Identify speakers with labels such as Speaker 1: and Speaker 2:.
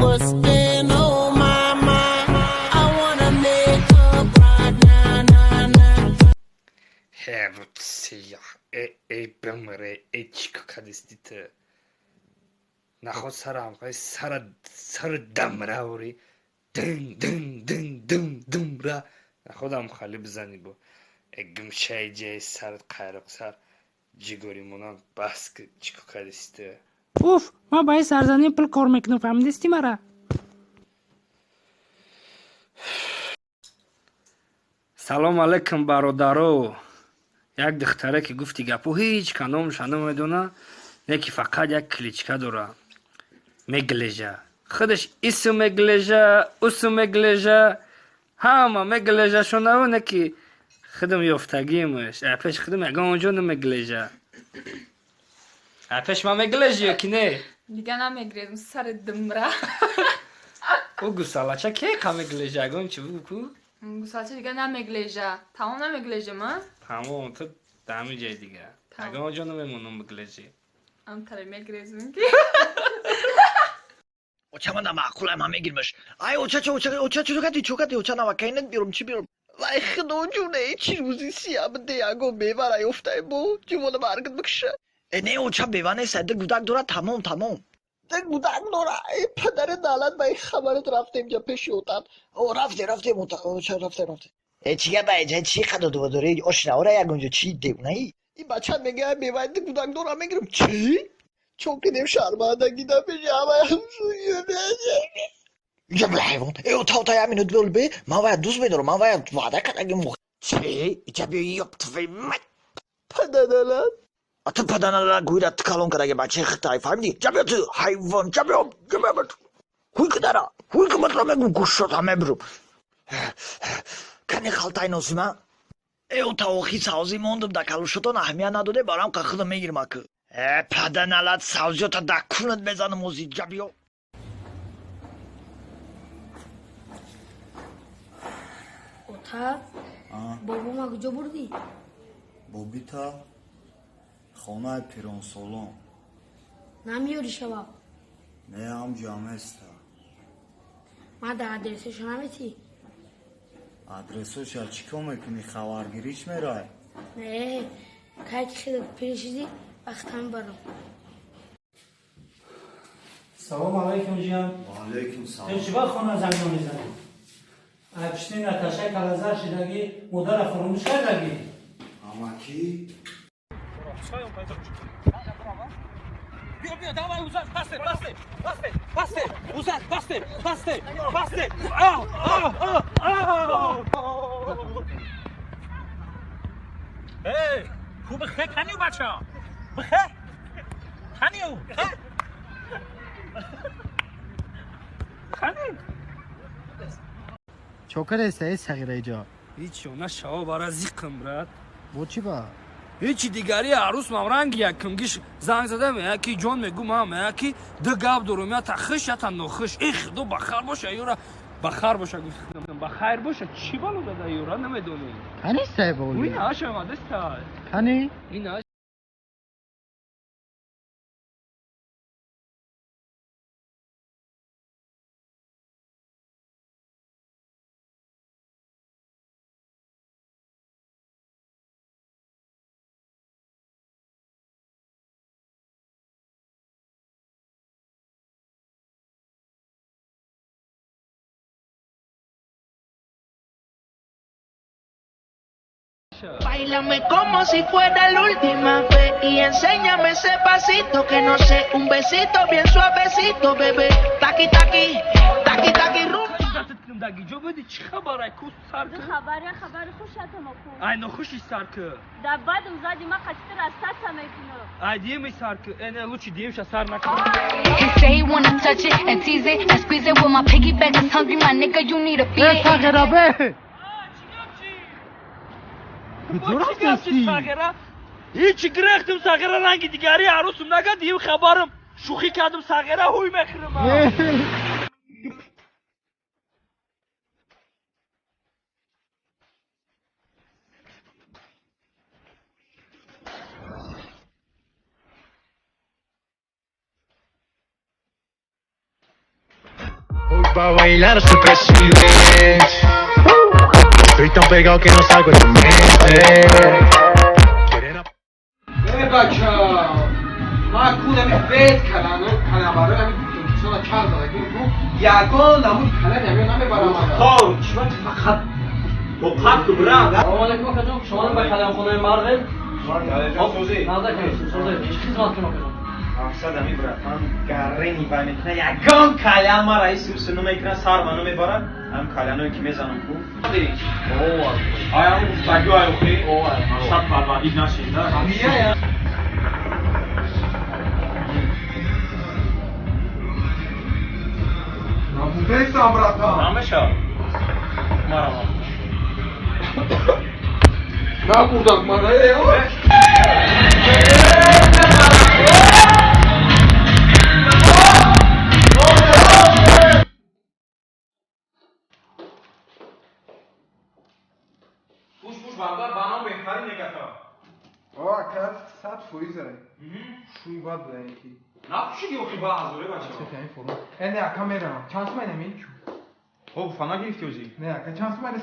Speaker 1: what's been on my mind. I wanna make up right now, now, now.
Speaker 2: Herut siyah, bemre, chikakadistite. Наход сарам, сара дамра ури. Дым ра. Находам хали бзани бо. Эгм шайджей сарат қайрық сар. Джигоримонан баск чикакадисте.
Speaker 3: уф ма ба ин сарзанин пул кор мекунам фаҳмидисти мара.
Speaker 2: Салом алейкум бародаро. Як духтаре ки гуфти гапу ҳеҷ каномша намедона, не ки фақат як кличка дора. Меглежа. Худаш исм меглежа, усм меглежа, ҳама меглежа шунаву не ки худам ёфтагимаш. Апеш худам ягон онҷо намеглежа. Апеш ма меглежи ё ки не?
Speaker 4: Дига намегрезм сар дымра.
Speaker 2: О гусалача ки қа меглежа ягон чи бу ку?
Speaker 4: Гусалча дига намеглежа. Тамом намеглежа ма?
Speaker 2: Тамом ту дами ҷай дига. Ягон онҷо намемонам меглежи.
Speaker 4: Амтаре мегрезм ки.
Speaker 5: Oçamanda maqulay ma megirmiş. Ay oça çokati oçana bak kaynet diyorum çi diyorum. Vay xıdo cune çi ruzi siyam de yago bevar ay oftay bu. Cumona margın bakışı. Ne oça bevane sende gudak dora tamam. De gudak dora ay padare dalat bay xabaret raftem ja peşi otan. O rafte oça rafte. Çiye bay çi xado dore oşna oraya yagonca çi devnay. İ baçan mege bevayde gudak dora megirim çi. Çok dedim şarmada giden bir havaya suyu verecek. Ya bu hayvan. O ta ya minut böl be. Mavaya düz bedor. Mavaya vada kadar mu. İçe bir yaptı ve mat. Padanalar. Atı padanalar guyra tıkalon kadar gibi açı xıtay family. Cabiyatı hayvan cabiyat. Huy kadara. Huy kamatla me kuşot amebru. Kani xaltay nosima. O ta o xisauzi mondum da kaluşoton ahmiya nadode baram qaxıda megirmakı. پدنالات سازیو تا دکونت بزنم موزی جبیو
Speaker 6: اوتار بابا ما کجا بردی؟
Speaker 7: بابی تا خانه پیران سالان
Speaker 6: نمیاری شباب
Speaker 7: نه هم جامعه است
Speaker 6: ما در آدرسش نمیتی
Speaker 7: آدرسش یا چیکار میکنی خبرگیریش میرای
Speaker 6: نه که خیلی پیشیدی وقتم برم
Speaker 3: سلام علیکم جان.
Speaker 7: و علیکم سلام.
Speaker 3: چرا خانه زنگ میزنی؟ ابشتین نتاشه کلازر شدگی مدار فراموش کردگی.
Speaker 7: اما کی؟
Speaker 2: بیا داوای اوزاد بسته اوزاد بسته هی خوب خک هنیو بچه بخیر هنیو
Speaker 8: چوکر ای صغیره جا
Speaker 2: هیچ نه شوا برا زیقم برات
Speaker 8: بو چی با
Speaker 2: هیچ دیگری عروس مامرنگ یکم گیش زنگ زده می کی جون میگم هم کی دو گاب دورم یا تخش یا تنخش اخ دو بخار باشه یورا بخار باشه بخیر باشه چی بالو داده یورا نمیدونی
Speaker 8: کنی سه بولی
Speaker 2: وین آشه ما دستا
Speaker 8: کنی
Speaker 2: این
Speaker 9: Báilame como si fuera la última vez y enséñame ese pasito que no sé, un besito bien suavecito, bebé. Taqui taqui, taqui taqui rum.
Speaker 2: داگی جو بدی چی خبره کوس سرکه
Speaker 10: خبر خوشتم کو
Speaker 2: ای نخوشی سرکه
Speaker 10: در بعد زادی ما قصد راست سمیتونو
Speaker 2: ای دیمی سرکه اینه لوچی دیمش سر نکنه
Speaker 11: He say he wanna touch it and tease it and squeeze it with my piggyback is hungry my nigga you need a beat it
Speaker 8: صغیره
Speaker 2: هیچ گرفتم صغیره رنگ دیگری عروسم نگردیم خبرم شوخی کردم صغیره هوی مخرم
Speaker 9: Pa' bailar su presidente. Estoy tan pegado que no salgo de tu mente.
Speaker 2: بچه ما کودم بیت کلانه کلاباره همین چرا چهار داره که یکان نمود کلان همیون نمیبرم خب شما فقط با پاک تو برم سلام علیکم آقا جان شما به کلام خونه مرغ سوزی نظر کنید سوزی چی خدمت کنم آقا جان افسد همی برات من گرینی باید کنه یکان کلام رئیس سنو میکنه سر منو میبره هم کلانو که میزنم کو اوه آیا هم گفتگو آیا خوی اوه شب پروردید نشینده میه نبوده سامراتا نامشا مرا نبودم مرا پوش بردار بانام بهتری نگتا
Speaker 12: آه کرد 100% داره شوی باد بوده یکی
Speaker 2: نفشی که اوکی با حضوره بچه
Speaker 12: چه این فرم نه کامera چانس من نمیچو
Speaker 2: خب فنا گرفتی اوزی
Speaker 12: نه که چانس من